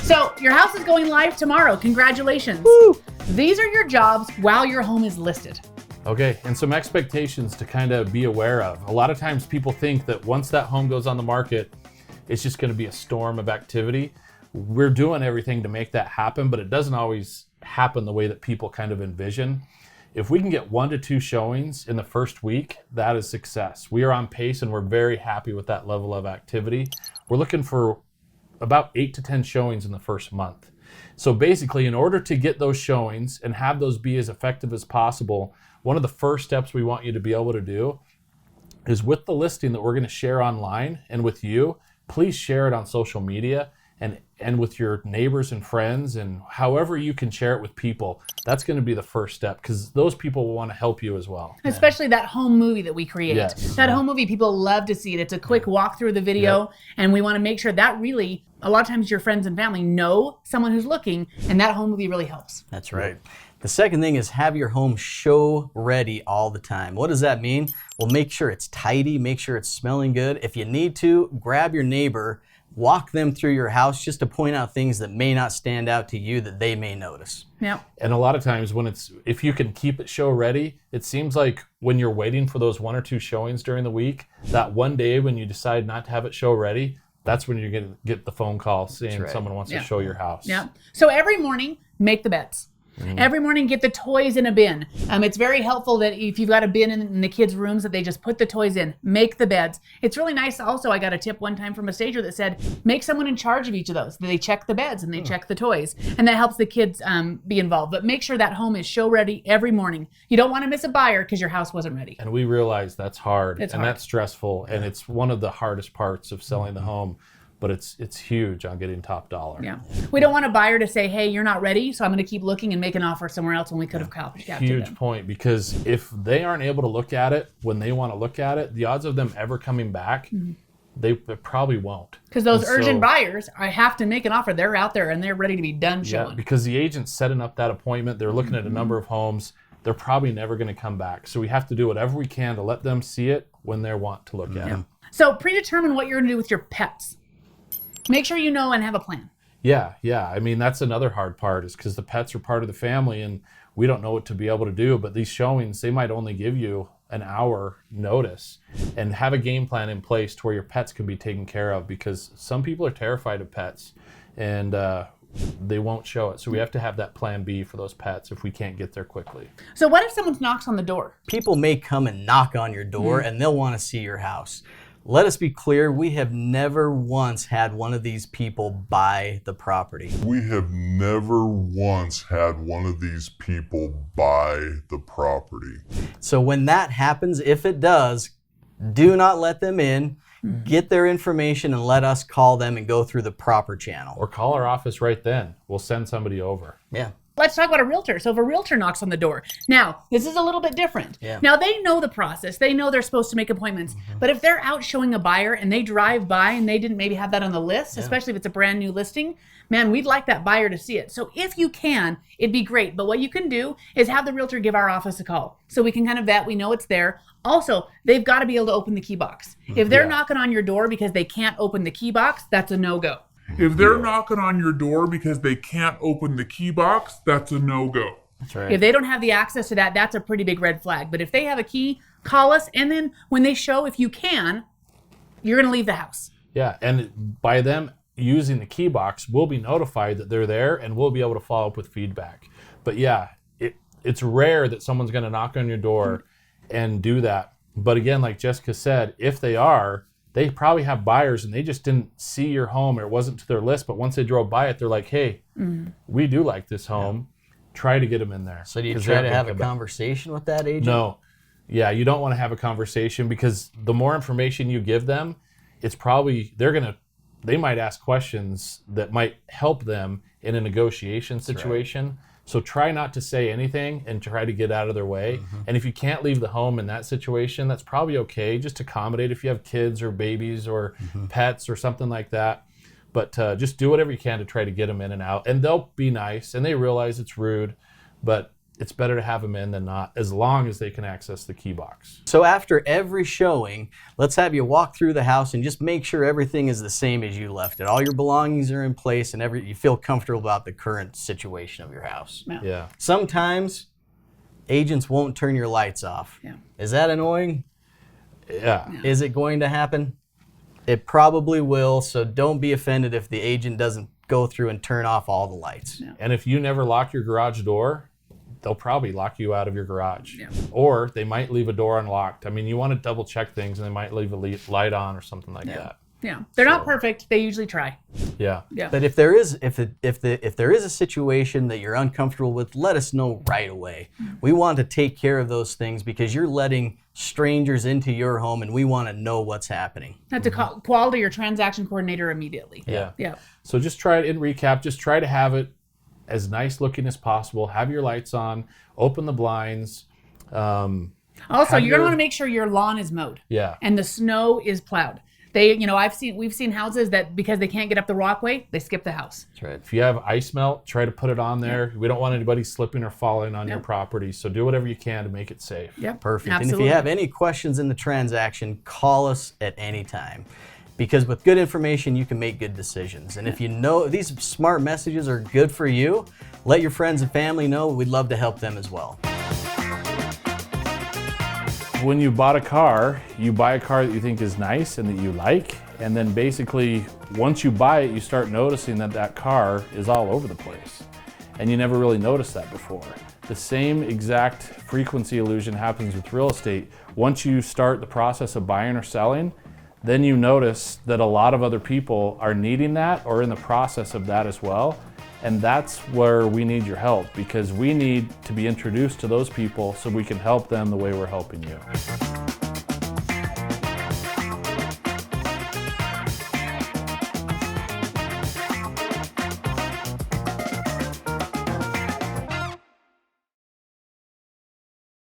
So your house is going live tomorrow. Congratulations. Woo. These are your jobs while your home is listed. Okay, and some expectations to kind of be aware of. A lot of times people think that once that home goes on the market, it's just going to be a storm of activity. We're doing everything to make that happen, but it doesn't always happen the way that people kind of envision. If we can get 1 to 2 showings in the first week, that is success. We are on pace and we're very happy with that level of activity. We're looking for about 8 to 10 showings in the first month. So basically, in order to get those showings and have those be as effective as possible, one of the first steps we want you to be able to do is with the listing that we're going to share online and with you, please share it on social media and with your neighbors and friends, and however you can share it with people. That's going to be the first step, because those people will want to help you as well. Especially that home movie that we create. Yes. That home movie, people love to see it. It's a quick walk through the video, and we want to make sure that really, a lot of times your friends and family know someone who's looking, and that home movie really helps. That's right. The second thing is have your home show ready all the time. What does that mean? Well, make sure it's tidy, make sure it's smelling good. If you need to, grab your neighbor, walk them through your house just to point out things that may not stand out to you that they may notice. Yeah. And a lot of times if you can keep it show ready, it seems like when you're waiting for those 1 or 2 showings during the week, that one day when you decide not to have it show ready, that's when you're going to get the phone call saying someone wants to show your house. Yeah. So every morning, make the beds. Every morning, get the toys in a bin. It's very helpful that if you've got a bin in the kids' rooms, that they just put the toys in. Make the beds. It's really nice. Also, I got a tip one time from a stager that said, make someone in charge of each of those. They check the beds and they check the toys. And that helps the kids be involved. But make sure that home is show ready every morning. You don't want to miss a buyer because your house wasn't ready. And we realize that's hard. It's and hard. That's stressful. And it's one of the hardest parts of selling the home. But it's huge on getting top dollar. Yeah. We don't want a buyer to say, hey, you're not ready, so I'm going to keep looking and make an offer somewhere else when we could have captured Huge them. point, because if they aren't able to look at it when they want to look at it, the odds of them ever coming back, they probably won't. Because those urgent buyers, I have to make an offer. They're out there and they're ready to be done showing. Yeah, because the agent's setting up that appointment. They're looking at a number of homes. They're probably never going to come back. So we have to do whatever we can to let them see it when they want to look at it. So predetermine what you're going to do with your pets. Make sure you know and have a plan. Yeah. I mean, that's another hard part, is because the pets are part of the family and we don't know what to be able to do. But these showings, they might only give you an hour notice, and have a game plan in place to where your pets can be taken care of, because some people are terrified of pets and they won't show it. So we have to have that plan B for those pets if we can't get there quickly. So what if someone knocks on the door? People may come and knock on your door and they'll want to see your house. Let us be clear, we have never once had one of these people buy the property. We have never once had one of these people buy the property. So when that happens, if it does, do not let them in. Get their information and let us call them and go through the proper channel. Or call our office right then. We'll send somebody over. Yeah. Let's talk about a realtor. So if a realtor knocks on the door, now this is a little bit different. Yeah. Now they know the process. They know they're supposed to make appointments. But if they're out showing a buyer and they drive by and they didn't maybe have that on the list, especially if it's a brand new listing, man, we'd like that buyer to see it. So if you can, it'd be great. But what you can do is have the realtor give our office a call so we can kind of vet, we know it's there. Also, they've got to be able to open the key box. If they're knocking on your door because they can't open the key box, that's a no-go. If they're knocking on your door because they can't open the key box, that's a no-go. That's right. If they don't have the access to that, that's a pretty big red flag. But if they have a key, call us. And then when they show, if you can, you're going to leave the house. Yeah, and by them using the key box, we'll be notified that they're there and we'll be able to follow up with feedback. But yeah, it's rare that someone's going to knock on your door and do that. But again, like Jessica said, if they are, they probably have buyers and they just didn't see your home or it wasn't to their list. But once they drove by it, they're like, hey, we do like this home. Try to get them in there. So do you try to have a conversation with that agent? No. Yeah, you don't want to have a conversation, because the more information you give them, it's probably, they might ask questions that might help them in a negotiation situation. Right. So try not to say anything and try to get out of their way. And if you can't leave the home in that situation, that's probably okay. Just accommodate if you have kids or babies or pets or something like that. But just do whatever you can to try to get them in and out. And they'll be nice and they realize it's rude. But it's better to have them in than not, as long as they can access the key box. So after every showing, let's have you walk through the house and just make sure everything is the same as you left it. All your belongings are in place and you feel comfortable about the current situation of your house. Yeah. Sometimes agents won't turn your lights off. Yeah. Is that annoying? Yeah. Is it going to happen? It probably will, so don't be offended if the agent doesn't go through and turn off all the lights. Yeah. And if you never lock your garage door, they'll probably lock you out of your garage. Yeah. Or they might leave a door unlocked. I mean, you want to double check things, and they might leave a light on or something like that. Yeah. They're not perfect. They usually try. Yeah. Yeah. But if there is a situation that you're uncomfortable with, let us know right away. We want to take care of those things because you're letting strangers into your home, and we want to know what's happening. Have to call to your transaction coordinator immediately. Yeah. Yeah. So just try it, in recap, just try to have it as nice looking as possible. Have your lights on, open the blinds. Also, Have you're going to want to make sure your lawn is mowed. Yeah. And the snow is plowed. We've seen houses that because they can't get up the walkway, they skip the house. That's right. If you have ice melt, try to put it on there. We don't want anybody slipping or falling on your property. So do whatever you can to make it safe. Yep. Perfect. Absolutely. And if you have any questions in the transaction, call us at any time. Because with good information, you can make good decisions. And if you know these smart messages are good for you, let your friends and family know. We'd love to help them as well. When you bought a car, you buy a car that you think is nice and that you like. And then basically, once you buy it, you start noticing that that car is all over the place. And you never really noticed that before. The same exact frequency illusion happens with real estate. Once you start the process of buying or selling, then you notice that a lot of other people are needing that or in the process of that as well. And that's where we need your help, because we need to be introduced to those people so we can help them the way we're helping you.